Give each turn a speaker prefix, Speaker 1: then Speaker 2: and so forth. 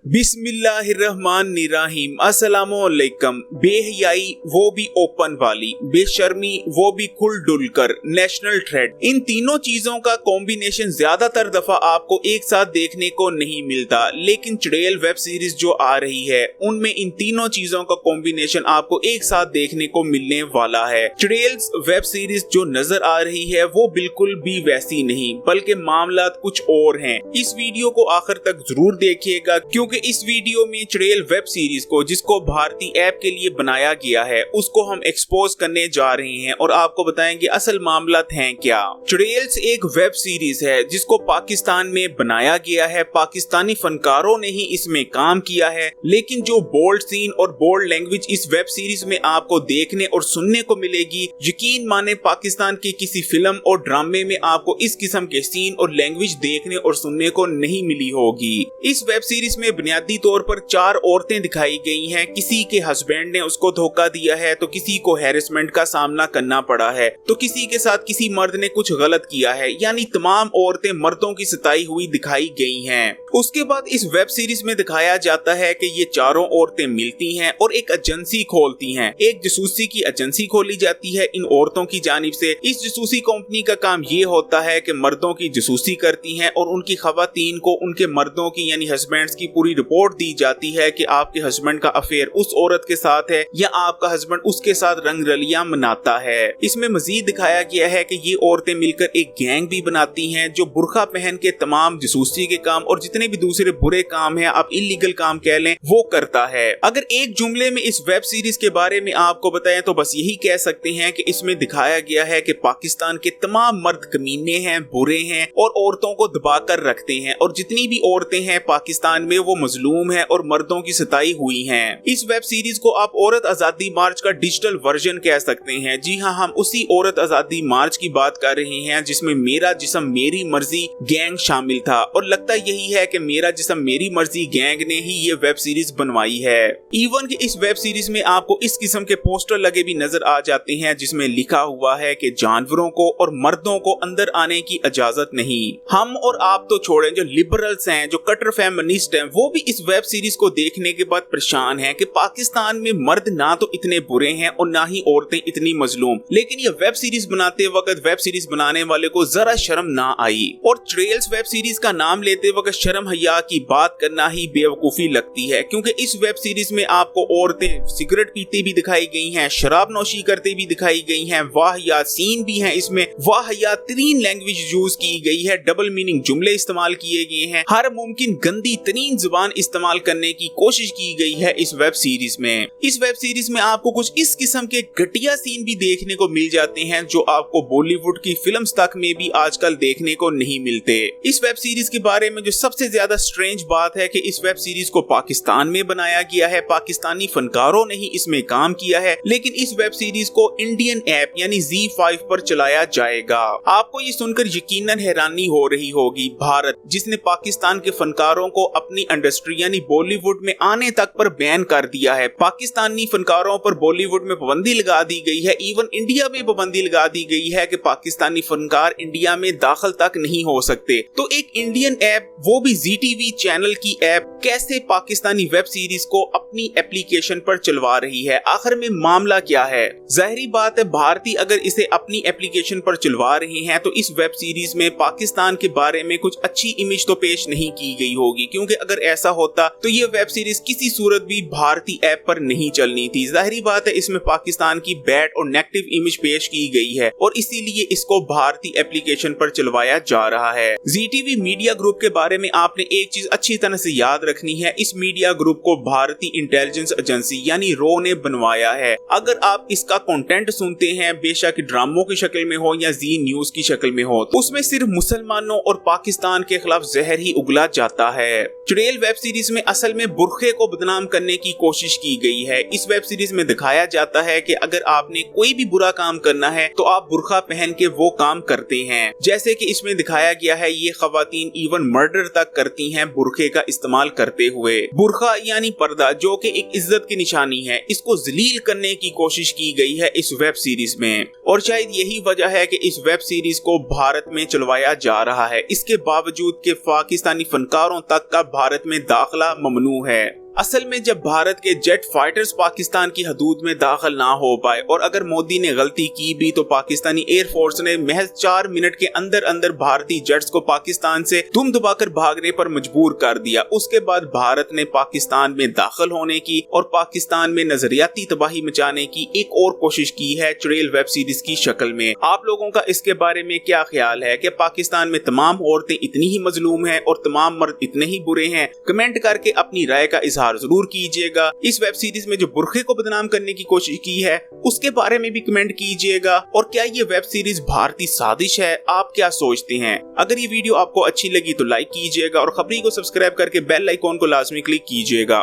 Speaker 1: बिस्मिल्लाहिर्रहमानिर्रहीम। अस्सलामुअलैकुम। बेहयाई वो भी ओपन वाली, बेशर्मी वो भी खुल डुल कर, नेशनल थ्रेड, इन तीनों चीजों का कॉम्बिनेशन ज्यादातर दफा आपको एक साथ देखने को नहीं मिलता, लेकिन चुड़ैल वेब सीरीज जो आ रही है उनमें इन तीनों चीजों का कॉम्बिनेशन आपको एक साथ देखने को मिलने वाला है। चुड़ैल वेब सीरीज जो नजर आ रही है वो बिल्कुल भी वैसी नहीं, बल्कि मामला कुछ और हैं। इस वीडियो को आखिर तक जरूर देखिएगा, क्योंकि इस वीडियो में चुड़ैल वेब सीरीज को, जिसको भारतीय ऐप के लिए बनाया गया है, उसको हम एक्सपोज करने जा रहे हैं और आपको बताएंगे असल मामला है क्या। चुड़ैल एक वेब सीरीज है जिसको पाकिस्तान में बनाया गया है, पाकिस्तानी फनकारों ने ही इसमें काम किया है, लेकिन जो बोल्ड सीन और बोल्ड लैंग्वेज इस वेब सीरीज में आपको देखने और सुनने को मिलेगी, यकीन माने पाकिस्तान की किसी फिल्म और ड्रामे में आपको इस किस्म के सीन और लैंग्वेज देखने और सुनने को नहीं मिली होगी। इस वेब सीरीज में बुनियादी तौर पर 4 औरतें दिखाई गई हैं। किसी के हस्बैंड ने उसको धोखा दिया है, तो किसी को हैरेसमेंट का सामना करना पड़ा है, तो किसी के साथ किसी मर्द ने कुछ गलत किया है, यानी तमाम औरतें मर्दों की सताई हुई दिखाई गई हैं। उसके बाद इस वेब सीरीज में दिखाया जाता है कि ये चारों औरतें मिलती हैं और एक एजेंसी खोलती हैं। एक जासूसी की एजेंसी खोली जाती है इन औरतों की जानिब से। इस जासूसी कंपनी का काम ये होता है कि मर्दों की जासूसी करती हैं और उनकी खवातीन को उनके मर्दों की यानी हस्बैंड्स की पूरी रिपोर्ट दी जाती है कि आपके हस्बैंड का अफेयर उस औरत के साथ है या आपका हस्बैंड उसके साथ रंग रलियां मनाता है। इसमें मजीद दिखाया गया है कि ये औरतें मिलकर एक गैंग भी बनाती हैं जो बुर्का पहन के तमाम जासूसी के काम और जितने भी दूसरे बुरे काम है, आप इलीगल काम कह लें, वो करता है। अगर एक जुमले में इस वेब सीरीज के बारे में आपको बताएं तो बस यही कह सकते हैं कि इसमें दिखाया गया है कि पाकिस्तान के तमाम मर्द कमीने हैं, बुरे हैं और औरतों को दबा कर रखते हैं, और जितनी भी औरतें हैं पाकिस्तान में वो मजलूम हैं और मर्दों की सताई हुई हैं। इस वेब सीरीज को आप औरत आजादी मार्च का डिजिटल वर्जन कह सकते हैं। जी हाँ, हम उसी औरत आजादी मार्च की बात कर रहे हैं जिसमें मेरा जिस्म मेरी मर्जी गैंग शामिल था, और लगता यही है कि मेरा जिस्म मेरी मर्जी गैंग ने ही ये वेब सीरीज बनवाई है। इवन कि इस वेब सीरीज में आपको इस किस्म के पोस्टर लगे भी नजर आ जाते हैं जिसमें लिखा हुआ है कि जानवरों को और मर्दों को अंदर आने की इजाजत नहीं। हम और आप तो छोड़ें, जो लिबरल्स हैं, जो कट्टर फेमिनिस्ट हैं, वो भी इस वेब सीरीज को देखने के बाद परेशान हैं कि पाकिस्तान में मर्द ना तो इतने बुरे हैं और ना ही औरतें इतनी मजलूम। लेकिन ये वेब सीरीज बनाते वक्त वेब सीरीज बनाने वाले को जरा शर्म ना आई, और ट्रेल्स वेब सीरीज का नाम लेते वक्त शर्म हया की बात करना ही बेवकूफी लगती है, क्योंकि इस वेब सीरीज में आपको औरतें सिगरेट पीते भी दिखाई गई हैं, शराब नौशी करते भी दिखाई गई हैं, वाहियात सीन भी हैं, इसमें वाहियात तरीन लैंग्वेज यूज की गई है, डबल मीनिंग जुमले इस्तेमाल किए गए हैं, हर मुमकिन गंदी तरीन जुबान इस्तेमाल करने की कोशिश की गई है इस वेब सीरीज में। इस वेब सीरीज में आपको कुछ इस किस्म के घटिया सीन भी देखने को मिल जाते हैं जो आपको बॉलीवुड की फिल्म्स तक में भी आजकल देखने को नहीं मिलते। इस वेब सीरीज के बारे में जो सबसे ज्यादा स्ट्रेंज बात है कि इस वेब सीरीज को पाकिस्तान में बनाया गया है, पाकिस्तानी फनकारों ने ही इसमें काम किया है, लेकिन इस वेब सीरीज को इंडियन ऐप यानी ZEE5 पर चलाया जाएगा। आपको ये सुनकर यकीनन हैरानी हो रही होगी, भारत जिसने पाकिस्तान के फनकारों को अपनी इंडस्ट्री यानी बॉलीवुड में आने तक पर बैन कर दिया है, पाकिस्तानी फनकारों पर बॉलीवुड में पाबंदी लगा दी गई है, इवन इंडिया में पाबंदी लगा दी गई है कि पाकिस्तानी फनकार इंडिया में दाखिल तक नहीं हो सकते, तो एक इंडियन ऐप, वो भी ZTV चैनल की ऐप, कैसे पाकिस्तानी वेब सीरीज को अपनी एप्लीकेशन पर चलवा रही है? आखिर में मामला क्या है? जाहिर बात है, भारतीय अगर इसे अपनी एप्लीकेशन पर चलवा रहे हैं तो इस वेब सीरीज में पाकिस्तान के बारे में कुछ अच्छी इमेज तो पेश नहीं की गई होगी, क्योंकि अगर ऐसा होता तो ये वेब सीरीज किसी सूरत भी भारतीय ऐप पर नहीं चलनी थी। जाहिर बात है, इसमें पाकिस्तान की बैड और नेगेटिव इमेज पेश की गई है और इसीलिए इसको भारतीय एप्लीकेशन पर चलवाया जा रहा है। ZTV मीडिया ग्रुप के बारे में आपने एक चीज अच्छी तरह से याद रखनी है, इस मीडिया ग्रुप को भारतीय इंटेलिजेंस एजेंसी यानी RAW ने बनवाया है। अगर आप इसका कंटेंट सुनते हैं, बेशक ड्रामों की शक्ल में हो या जी न्यूज की शक्ल में हो, तो उसमें सिर्फ मुसलमानों और पाकिस्तान के खिलाफ जहर ही उगला जाता है। चुड़ैल वेब सीरीज में असल में बुर्खे को बदनाम करने की कोशिश की गई है। इस वेब सीरीज में दिखाया जाता है कि अगर आपने कोई भी बुरा काम करना है तो आप बुर्खा पहन के वो काम करते हैं, जैसे कि इसमें दिखाया गया है ये खवातीन इवन मर्डर तक करती हैं बुर्खे का इस्तेमाल करते हुए। बुर्खा यानी पर्दा, जो कि एक इज्जत की निशानी है, इसको जलील करने की कोशिश की गई है इस वेब सीरीज में, और शायद यही वजह है कि इस वेब सीरीज को भारत में चलवाया जा रहा है, इसके बावजूद कि पाकिस्तानी फनकारों तक का भारत में में दाखिला ममनू है। असल में जब भारत के जेट फाइटर्स पाकिस्तान की हदूद में दाखिल ना हो पाए और अगर मोदी ने गलती की भी तो पाकिस्तानी एयरफोर्स ने महज 4 मिनट के अंदर अंदर भारतीय जेट्स को पाकिस्तान से दुम दबाकर भागने पर मजबूर कर दिया। उसके बाद भारत ने पाकिस्तान में दाखिल होने की और पाकिस्तान में नजरियाती तबाही मचाने की एक और कोशिश की है चुड़ैल वेब सीरीज की शक्ल में। आप लोगों का इसके बारे में क्या ख्याल है कि पाकिस्तान में तमाम औरतें इतनी ही मजलूम हैं और तमाम मर्द इतने ही बुरे हैं? कमेंट करके अपनी राय का इजहार जरूर कीजिएगा। इस वेब सीरीज में जो बुर्खे को बदनाम करने की कोशिश की है उसके बारे में भी कमेंट कीजिएगा। और क्या ये वेब सीरीज भारतीय साजिश है? आप क्या सोचते हैं? अगर ये वीडियो आपको अच्छी लगी तो लाइक कीजिएगा और खबरी को सब्सक्राइब करके बेल आइकॉन को लाजमी क्लिक कीजिएगा।